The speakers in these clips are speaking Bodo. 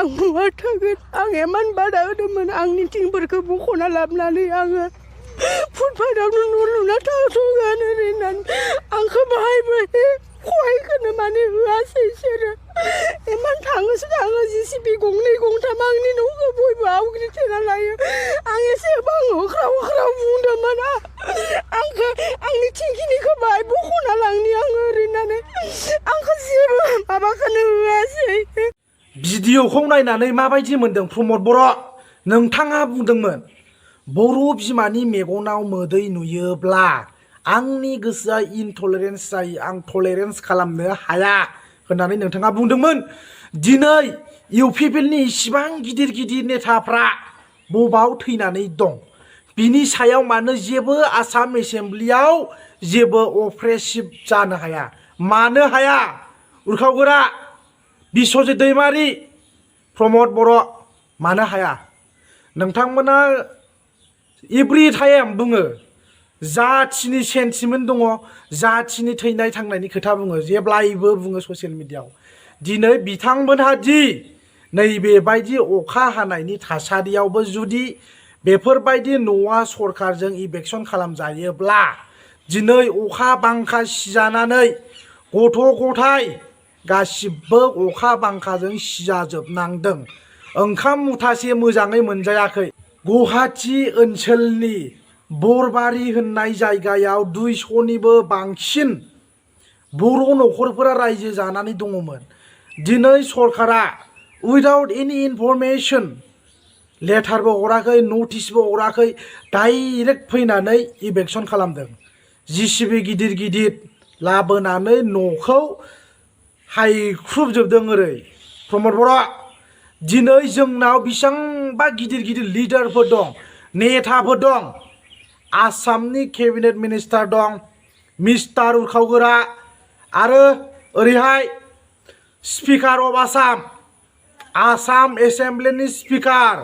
आं नुवा थागोन आं एमान बादा होदोंमोन आंनि थिंफोरखौ बख'ना लाबोनानै आङो फुटपाथावनो न' लुना थाथ'गोन ओरैनानै आंखौ बाहायबो खहायखौनो माने होआसै बिसोरो एमान थाङोसो थाङो जिसिबि गंनै गंथाम आंनि न'खौ बयबो आवग्रिथेना लायो आं एसेबां होख्राव होख्राव बुंदोंमोन आंखौ आंनि थिंखिनिखौ बाहाय बख'ना लांनि आङो ओरैनानै आंखौ जेबो माबाखौनो होआसै। भिडिअखौ नायनानै माबायदि मोन्दों प्रमद बर'? नोंथाङा बुंदोंमोन बर' बिमानि मेगनाव मोदै नुयोब्ला आंनि गोसोआ इनटलारेन्स जायो आं टलारेन्स खालामनो हाया होननानै नोंथाङा बुंदोंमोन। दिनै इउपिपिएलनि इसिबां गिदिर गिदिर नेताफ्रा बबाव थैनानै दं? बिनि सायाव मानो जेबो आसाम एसेम्ब्लियाव जेबो अप्रेसिभ जानो हाया? मानो हाया? उरखावगोरा बिस्वजित दैमारि, प्रमद बर' मानो हाया? नोंथांमोना एभ्रि टाइम बुङो जाथिनि सेन्टिमेन्ट दङ, जाथिनि थैनाय थांनायनि खोथा बुङो, जेब्लायबो बुङो ससियेल मिडियायाव। दिनै बिथांमोनहा दि नैबेबायदि अखा हानायनि थासारियावबो जुदि बेफोरबायदि न'आ सरकारजों इभेकसन खालामजायोब्ला दिनै अखा बांखा सिजानानै गथ' गथाय गासिबो अखा बांखाजों सिजाजोबनांदों। ओंखाम मुथासे मोजाङै मोनजायाखै। गुवाहाटि ओनसोलनि बरबारि होननाय जायगायाव 200निबो बांसिन बर' न'खरफोरा रायजो जानानै दङमोन। दिनै सरकारा उइदाउट एनि इनफरमेसन, लेटारबो हराखै, नटिसबो हराखै, डाइरेक्ट फैनानै इभेकसन खालामदों। जिसिबि गिदिर गिदिर लाबोनानै न'खौ हायख्रुबजोबदों। ओरै प्रमद बर' दिनै जोंनाव बेसेबांबा गिदिर गिदिर लिडारफोर दं, नेताफोर दं। आसामनि केबिनेट मिनिस्टार दं मिस्टार उरखावगोरा, आरो ओरैहाय स्पिकार अफ आसाम एसेम्ब्लिनि स्पिकार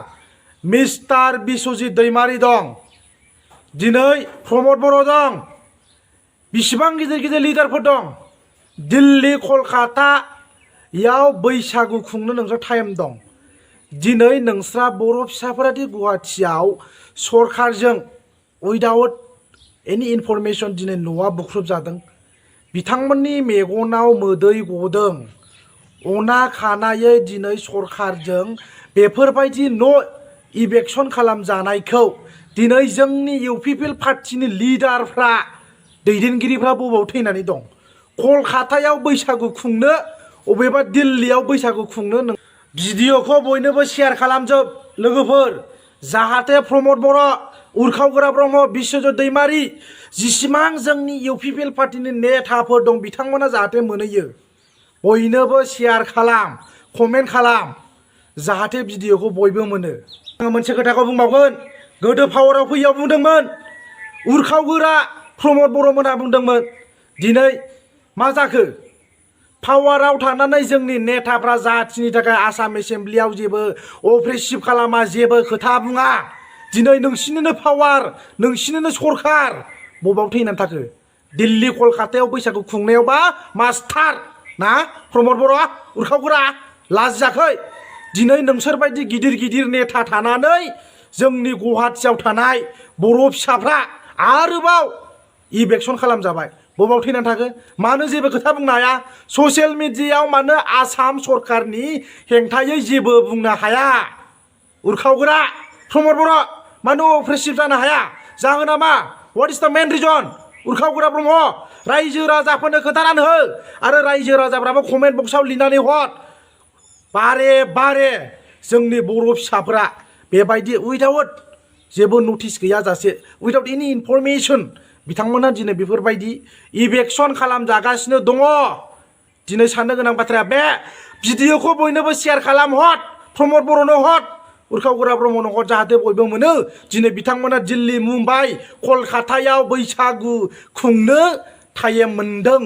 मिस्टार बिस्वजित दैमारि दं। दिनै प्रमद बर' दं। बिसिबां गिदिर गिदिर लिडारफोर दं। दिल्ली कलकातायाव बैसागु खुंनो नोंस्रा टाइम दं। दिनै नोंस्रा बर' फिसाफोरादि गुवाहाटियाव सरकारजों उइदाउट एनि इनफरमेसन दिनै न'आ बुख्रुब जादों। बिथांमोननि मेगनाव मोदै गदों। अना खानायै दिनै सरकारजों बेफोरबायदि न' इभेकसन खालामजानायखौ दिनै जोंनि इउपिपिएल पार्टिनि लिडारफ्रा, दैदेनगिरिफ्रा बबाव थैनानै दं? कलकातायाव बैसागु खुंनो, अबेबा दिल्लीयाव बैसागु खुंनो। भिडिअखौ बयनोबो शेयार खालामजोब लोगोफोर, जाहाथे प्रमद बर', उरखावगोरा ब्रह्म, बिस्वजित दैमारि, जिसिबां जोंनि इउपिपिएल पार्टिनि नेताफोर दं बिथांमोना जाहाथे मोनहैयो। बयनोबो शेयार खालाम, कमेन्ट खालाम, जाहाथे भिडिअखौ बयबो मोनो। आङो मोनसे खोथाखौ बुंबावगोन। गोदो पावाराव फैयाव बुंदोंमोन, उरखावगोरा प्रमद बर' मोनहा बुंदोंमोन। दिनै मा जाखो? पावाराव थानानै जोंनि नेताफ्रा जाथिनि थाखाय आसाम एसेम्ब्लियाव जेबो अप्रेसिभ खालामा, जेबो खोथा बुङा। दिनै नोंसिनिनो पावार, नोंसिनिनो सरकार बबाव थैनानै थाखो? दिल्ली कलकातायाव बैसागु खुंनायावबा मास्टार ना प्रमद बर', उरखावगोरा लाजियाखै? दिनै नोंसोरबायदि गिदिर गिदिर नेता थानानै जोंनि गुवाहाटियाव थानाय बर' फिसाफ्रा आरोबाव इभेकसन खालामजाबाय। बबाव थैनानै थाखो? मानो जेबो खोथा बुंनो हाया? ससियेल मिडियायाव मानो आसाम सरकारनि हेंथायै जेबो बुंनो हाया? उरखावगोरा प्रमद बर' मानो अप्रेसिभ जानो हाया? जाहोना मा? व्हाट इज द मेन रिजन? उरखावगोरा ब्रह्म, रायजो राजाफोरनो खोन्थानानै हो, आरो रायजो राजाफ्राबो कमेन्ट बक्सआव लिरनानै हर। बारे बारे जोंनि बर' फिसाफोरा बेबायदि उइदाउट जेबो नटिस गैयाजासे, उइदाउट एनि इनफरमेसन बिथांमोना दिनै बेफोरबायदि इभेकसन खालामजागासिनो दङ। दिनै साननो गोनां बाथ्राया बे भिडिअखौ बयनोबो शेयार खालाम हर, प्रमद बर'नो हर, उरखावगोरा ब्रह्मनो हर, जाहाथे बयबो मोनो। दिनै बिथांमोना दिल्ली, मुम्बाइ, कलकातायाव बैसागु खुंनो टाइम मोनदों।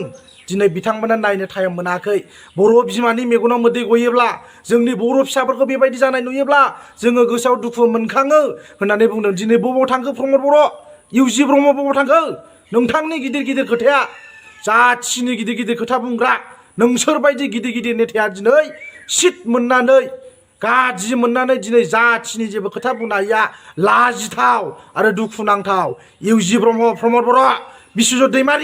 दिनै बिथांमोना नायनो टाइम मोनाखै। बर' बिमानि मेगनाव मोदै गयोब्ला, जोंनि बर' फिसाफोरखौ बेबायदि जानाय नुयोब्ला जोङो गोसोआव दुखु मोनखाङो होननानै बुंदों। दिनै बबाव थांखो प्रमद बर', इउजि ब्रह्म बबाव थांखो? नोंथांनि गिदिर गिदिर खोथाया, जाथिनि गिदिर गिदिर खोथा बुंग्रा नोंसोरबायदि गिदिर गिदिर नेताया दिनै सिट मोननानै गाज्रि मोननानै दिनै जाथिनि जेबो खोथा बुंनो हायिया लाजिथाव आरो दुखुनांथाव। इउजि ब्रह्म, प्रमद बर', बिश्वजित दैमारि